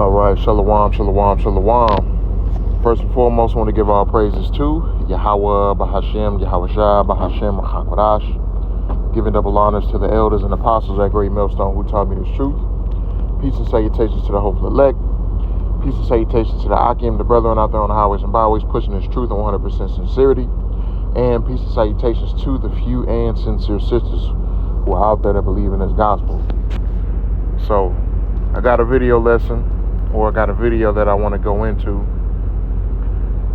All right, shalom, shalom, shalom. First and foremost, I want to give all praises to Yahweh, Bahashem, Yahweh Bahashem, Chakwadash. Giving double honors to the elders and apostles at Great Millstone who taught me this truth. Peace and salutations to the hopeful elect. Peace and salutations to the Akim, the brethren out there on the highways and byways pushing this truth in 100% sincerity. And peace and salutations to the few and sincere sisters who are out there that believe in this gospel. So, I got a video lesson, or I got a video that I want to go into,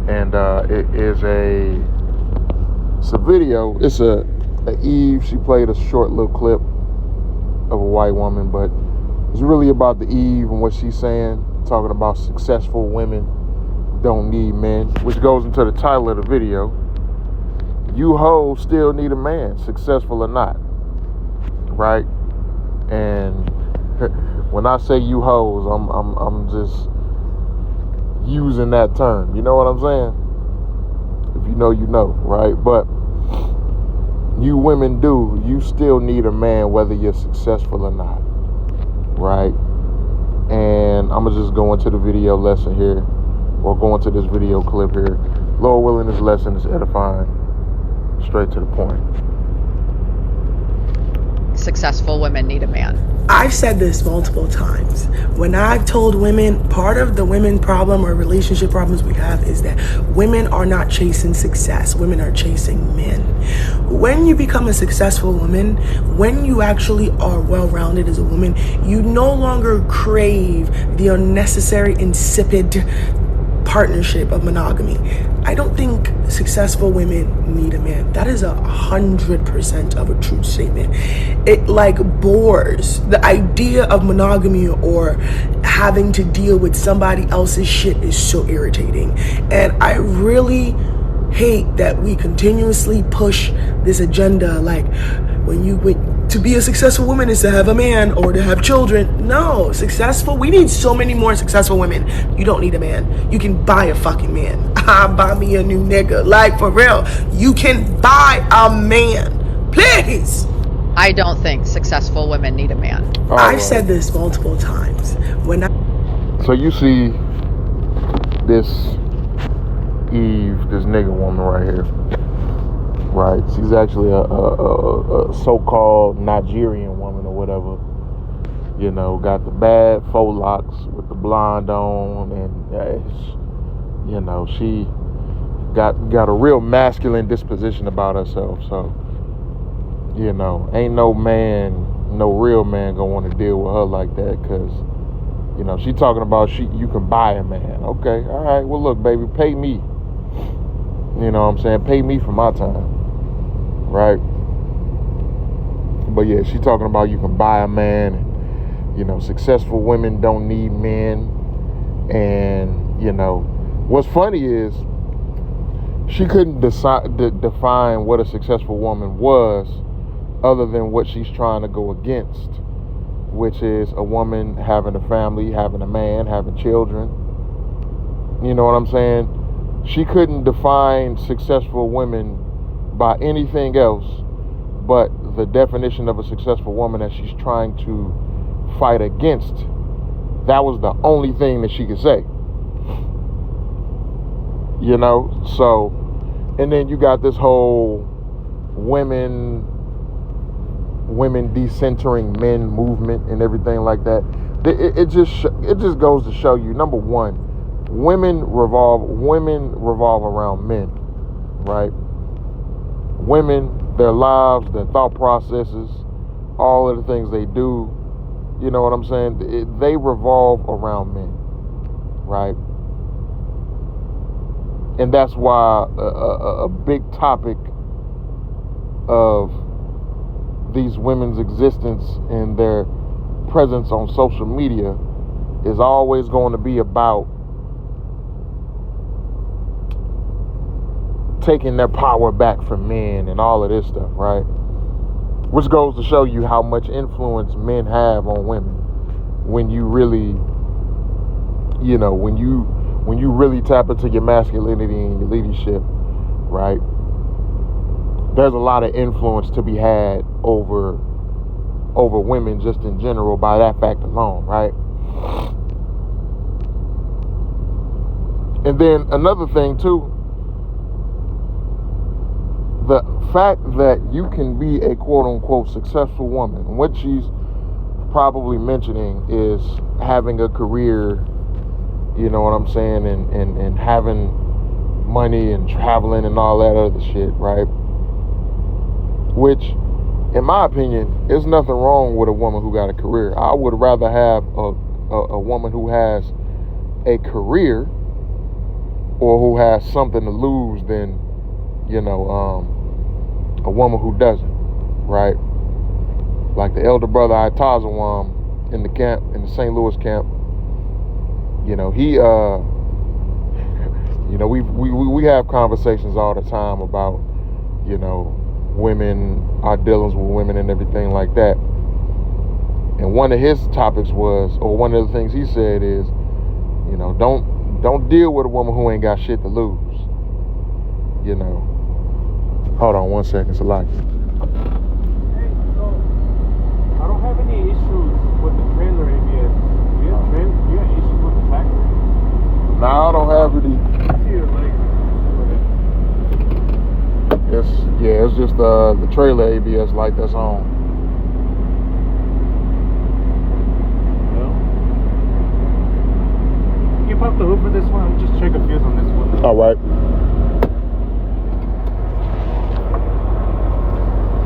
and it's a video. It's a Eve. She played a short little clip of a white woman, but it's really about the Eve and what she's saying, talking about successful women don't need men, which goes into the title of the video. You hoes still need a man, successful or not, right? And when I say you hoes, I'm just using that term. You know what I'm saying? If you know, you know, right? But you women you still need a man whether you're successful or not, right? And I'm going to just go into the video lesson here, or go into this video clip here. Lord willing, this lesson is edifying, straight to the point. Successful women need a man. I've said this multiple times. When I've told women, part of the women problem or relationship problems we have is that women are not chasing success. Women are chasing men. When you become a successful woman, when you actually are well-rounded as a woman, you no longer crave the unnecessary, insipid partnership of monogamy. I don't think successful women need a man. That is 100% of a true statement. It bores. The idea of monogamy or having to deal with somebody else's shit is so irritating. And I really hate that we continuously push this agenda to be a successful woman is to have a man or to have children. No, we need so many more successful women. You don't need a man. You can buy a fucking man. Buy me a new nigga. For real. You can buy a man. Please. I don't think successful women need a man. I've said this multiple times. So you see this Eve, this nigga woman right here. Right, she's actually a so-called Nigerian woman or whatever. You know, got the bad faux locks with the blonde on, and you know, she got a real masculine disposition about herself. So, you know, ain't no real man gonna want to deal with her like that, because, you know, she talking about you can buy a man. Okay, all right. Well, look, baby, pay me. You know what I'm saying? Pay me for my time. Right? But yeah, she talking about you can buy a man, and, you know, successful women don't need men. And, you know, what's funny is she couldn't define what a successful woman was other than what she's trying to go against, which is a woman having a family, having a man, having children. You know what I'm saying? She couldn't define successful women by anything else but the definition of a successful woman that she's trying to fight against. That was the only thing that she could say. You know, so, and then you got this whole women decentering men movement and everything like that. It just goes to show you, number one, women revolve around men, right? Women, their lives, their thought processes, all of the things they do, you know what I'm saying? They revolve around men, right? And that's why a big topic of these women's existence and their presence on social media is always going to be about taking their power back from men and all of this stuff, right? Which goes to show you how much influence men have on women when you really, you know, when you really tap into your masculinity and your leadership, right? There's a lot of influence to be had over women just in general by that fact alone, right? And then another thing too, the fact that you can be a quote-unquote successful woman, what she's probably mentioning is having a career, you know what I'm saying, and having money and traveling and all that other shit, right? Which, in my opinion, there's nothing wrong with a woman who got a career. I would rather have a woman who has a career or who has something to lose than, you know, a woman who doesn't, right? Like the elder brother Itazawam in the camp, in the St. Louis camp, you know, he, you know, we have conversations all the time about, you know, women, our dealings with women and everything like that. And one of his topics was, or one of the things he said is, you know, don't deal with a woman who ain't got shit to lose. You know. Hold on 1 second, Salaki. Hey, so I don't have any issues with the trailer ABS. Do you have issues with the tractor? Nah, I don't have any. See your leg. It's just the trailer ABS light that's on. No? Can you pop the hood for this one? I'm just check a fuse on this one. All right.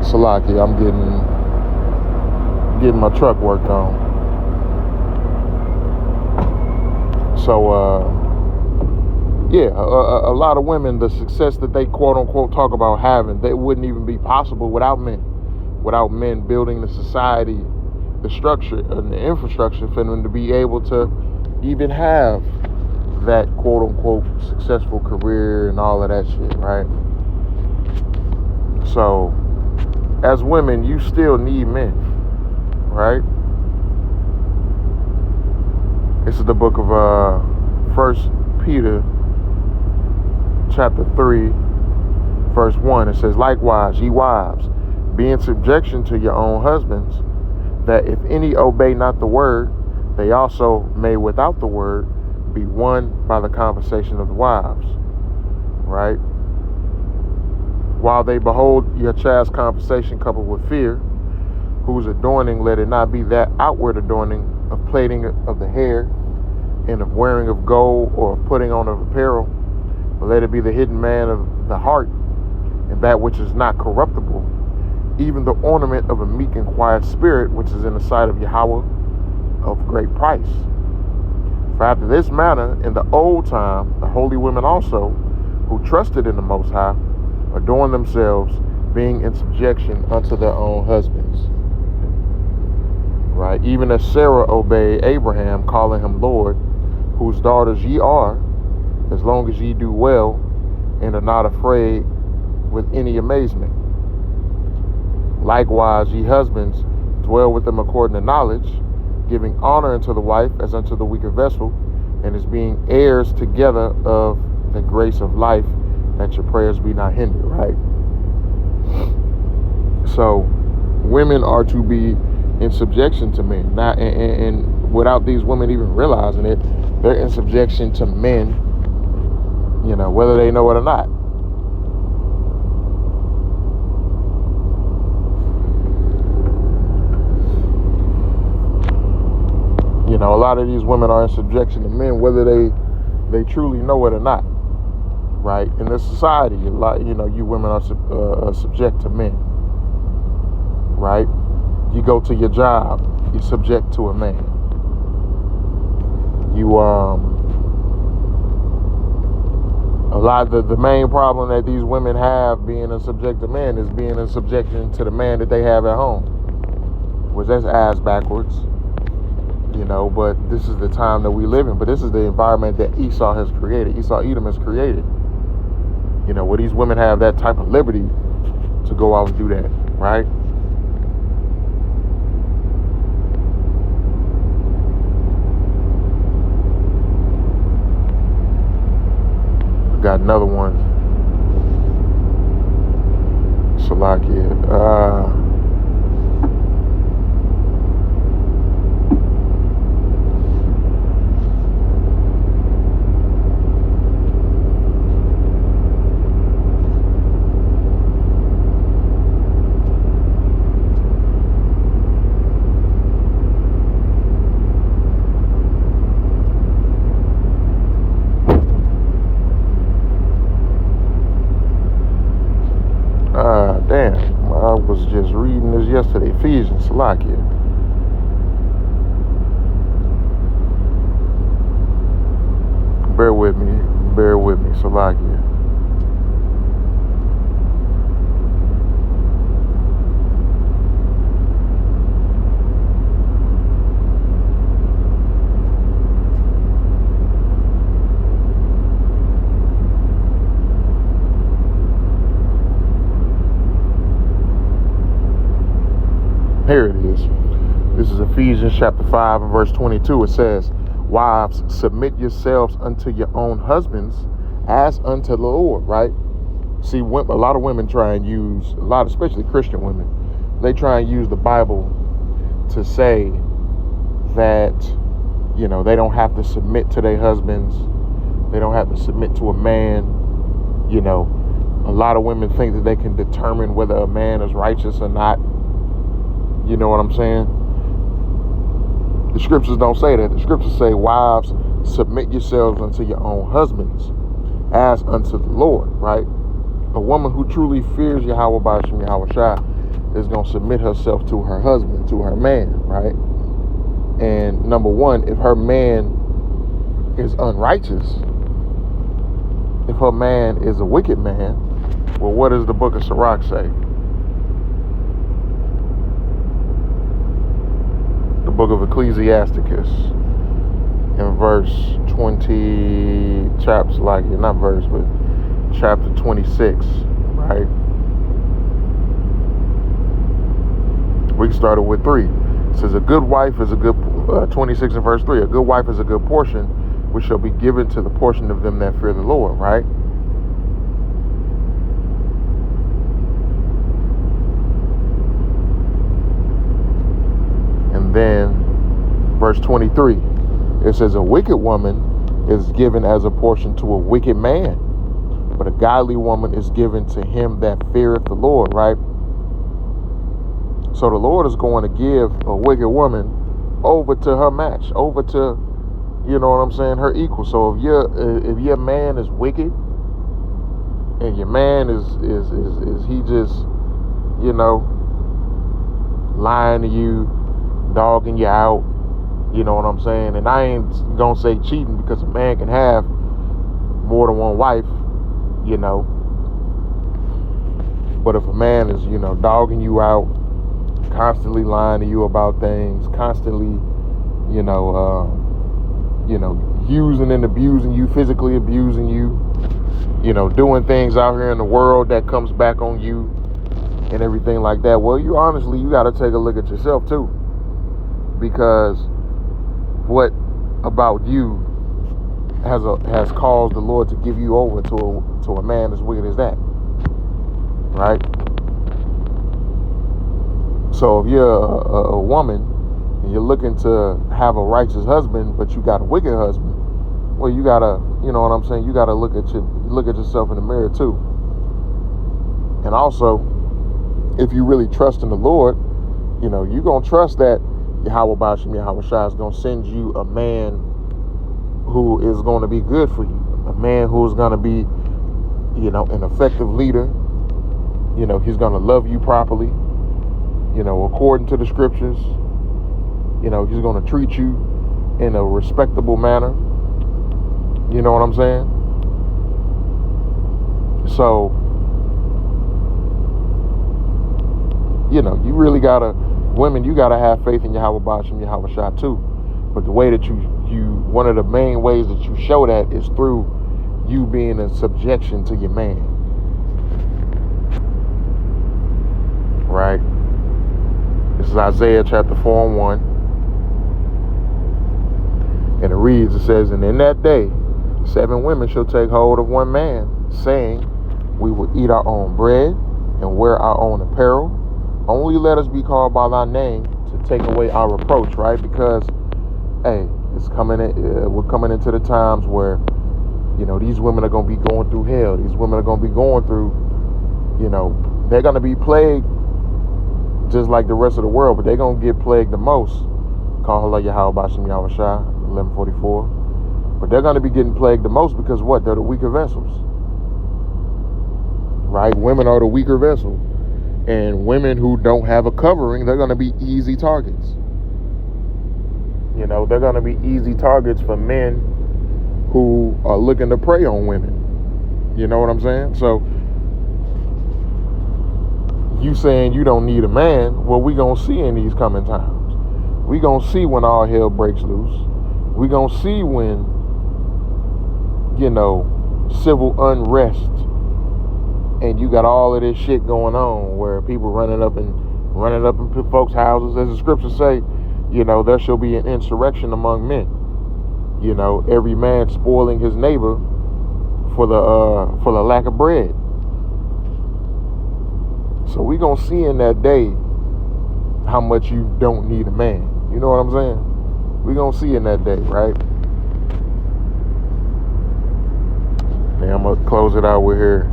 Salaki, I'm getting my truck worked on. So, yeah, a lot of women, the success that they quote unquote talk about having, they wouldn't even be possible without men. Without men building the society, the structure and the infrastructure for them to be able to even have that quote unquote successful career and all of that shit, right? So, as women, you still need men, right? This is the book of 1 Peter chapter 3, verse 1. It says, likewise, ye wives, be in subjection to your own husbands, that if any obey not the word, they also may without the word be won by the conversation of the wives, right? While they behold your child's conversation coupled with fear, whose adorning let it not be that outward adorning of plaiting of the hair and of wearing of gold or of putting on of apparel, but let it be the hidden man of the heart, and that which is not corruptible, even the ornament of a meek and quiet spirit, which is in the sight of Yahweh of great price. For after this manner, in the old time, the holy women also, who trusted in the Most High, adorned themselves, being in subjection unto their own husbands. Right? Even as Sarah obeyed Abraham, calling him Lord, whose daughters ye are, as long as ye do well, and are not afraid with any amazement. Likewise, ye husbands, dwell with them according to knowledge, giving honor unto the wife as unto the weaker vessel, and as being heirs together of the grace of life, that your prayers be not hindered, right? So, women are to be in subjection to men. Not, and without these women even realizing it, they're in subjection to men, you know, whether they know it or not. You know, a lot of these women are in subjection to men, whether they truly know it or not. Right? In this society, a lot, you know, you women are subject to men. Right? You go to your job, you're subject to a man. You a lot of the main problem that these women have being a subject to men is being in subjection to the man that they have at home. Which that's ass backwards. You know, but this is the time that we live in. But this is the environment that Esau has created. Esau Edom has created. You know, where these women have that type of liberty to go out and do that, right? Got another one. Salakia. Ephesians, Salakia. Bear with me, Salakia. Here it is. This is Ephesians chapter 5 and verse 22. It says, wives, submit yourselves unto your own husbands as unto the Lord, right? See, a lot of women try and use, especially Christian women, they try and use the Bible to say that, they don't have to submit to their husbands. They don't have to submit to a man. A lot of women think that they can determine whether a man is righteous or not. You know what I'm saying? The scriptures don't say that. The scriptures say, wives, submit yourselves unto your own husbands as unto the Lord, right? A woman who truly fears Yahweh B'Shem Yahweh Shai is going to submit herself to her husband, to her man, right? And number one, if her man is unrighteous, if her man is a wicked man, well, what does the book of Sirach say? The book of Ecclesiasticus in verse 20, chapter 26, right? We started with 3. It says, a good wife is a good, 26 and verse 3, a good wife is a good portion, which shall be given to the portion of them that fear the Lord, right? And then verse 23, it says, a wicked woman is given as a portion to a wicked man, but a godly woman is given to him that feareth the Lord, right? So the Lord is going to give a wicked woman over to her match, over to, her equal. So if your man is wicked, and your man is he just, lying to you, dogging you out, you know what I'm saying? And I ain't gonna say cheating, because a man can have more than one wife, but if a man is, dogging you out, constantly lying to you about things, constantly, using and abusing you, physically abusing you, doing things out here in the world that comes back on you and everything like that, well, you got to take a look at yourself too. Because what about you has caused the Lord to give you over to a man as wicked as that, right? So if you're a woman and you're looking to have a righteous husband, but you got a wicked husband, well, you gotta, you gotta look at yourself in the mirror too. And also, if you really trust in the Lord, you're gonna trust that Yahweh B'Shem Yahweh Shai is going to send you a man who is going to be good for you. A man who is going to be, an effective leader. He's going to love you properly, according to the scriptures. He's going to treat you in a respectable manner. You know what I'm saying? So, you really got to, women, you got to have faith in Yahweh B'Shem Yahweh Shai too. But the way that one of the main ways that you show that is through you being in subjection to your man. Right? This is Isaiah chapter 4 and 1. And it reads, it says, and in that day, 7 women shall take hold of one man, saying, we will eat our own bread and wear our own apparel. Only let us be called by thy name to take away our reproach, right? Because, hey, we're coming into the times where, these women are going to be going through hell. These women are going to be going through, they're going to be plagued just like the rest of the world, but they're going to get plagued the most. Call her Yahweh B'Shem Yahweh Shai, 1144. But they're going to be getting plagued the most because what? They're the weaker vessels. Right? Women are the weaker vessel. And women who don't have a covering, they're going to be easy targets. You know, they're going to be easy targets for men who are looking to prey on women. You know what I'm saying? So, you saying you don't need a man, well, we going to see in these coming times. We going to see when all hell breaks loose. We going to see when, you know, civil unrest, and you got all of this shit going on where people running up in folks' houses. As the scriptures say, you know, there shall be an insurrection among men. You know, every man spoiling his neighbor for the lack of bread. So we gonna see in that day how much you don't need a man. You know what I'm saying? We gonna see in that day, right? Now I'm gonna close it out with here.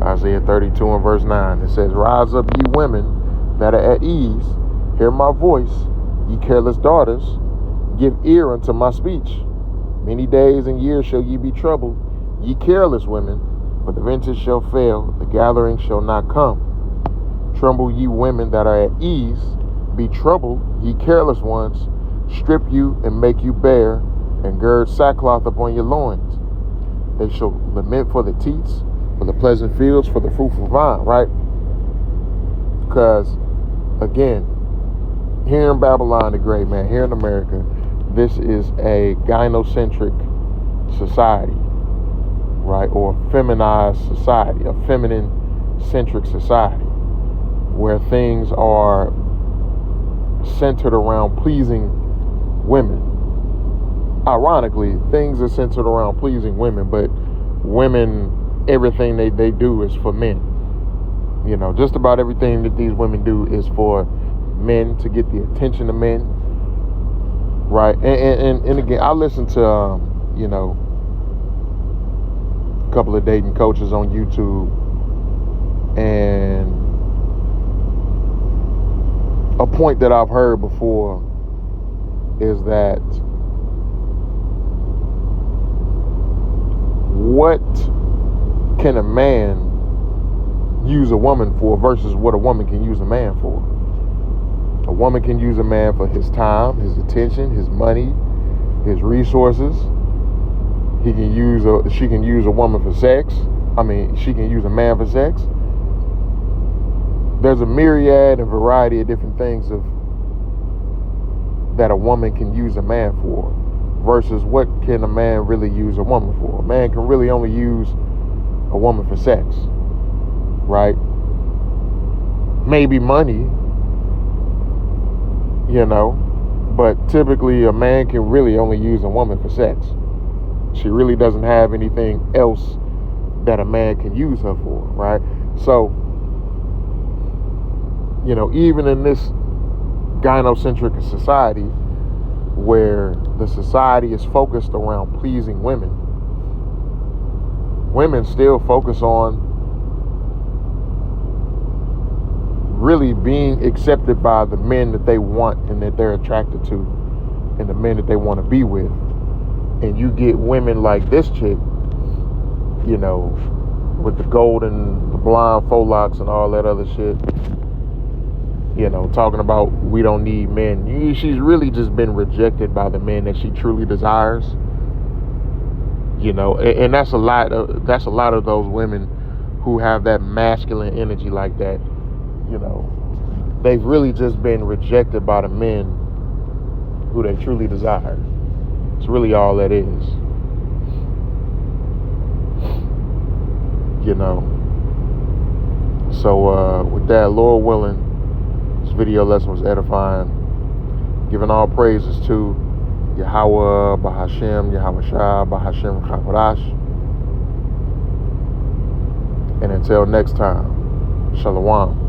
Isaiah 32 and verse 9. It says, "Rise up, ye women that are at ease. Hear my voice, ye careless daughters. Give ear unto my speech. Many days and years shall ye be troubled, ye careless women, for the vintage shall fail, the gathering shall not come. Tremble, ye women that are at ease. Be troubled, ye careless ones. Strip you and make you bare, and gird sackcloth upon your loins. They shall lament for the teats, for the pleasant fields, for the fruitful vine," right? Because, again, here in Babylon the Great, man, here in America, this is a gynocentric society, right? Or a feminized society, a feminine-centric society, where things are centered around pleasing women. Ironically, things are centered around pleasing women, but women, everything they do is for men. You know, just about everything that these women do is for men, to get the attention of men, right? And again, I listen to you know, a couple of dating coaches on YouTube, and a point that I've heard before is that what can a man use a woman for versus what a woman can use a man for? A woman can use a man for his time, his attention, his money, his resources. She can use a woman for sex. I mean, she can use a man for sex. There's a myriad and variety of different things that a woman can use a man for versus what can a man really use a woman for. A man can really only use a woman for sex, right? Maybe money, you know, but typically a man can really only use a woman for sex. She really doesn't have anything else that a man can use her for, right? So, you know, even in this gynocentric society where the society is focused around pleasing women, women still focus on really being accepted by the men that they want and that they're attracted to, and the men that they want to be with. And you get women like this chick, you know, with the golden, the blonde faux locks and all that other shit, you know, talking about we don't need men. She's really just been rejected by the men that she truly desires. You know, and that's a lot of those women who have that masculine energy like that. You know, they've really just been rejected by the men who they truly desire. It's really all that is. You know. So with that, Lord willing, this video lesson was edifying. Giving all praises to Yahweh, Bahashem, Yahweh Shah, Bahashem Chakodash. And until next time, Shalom.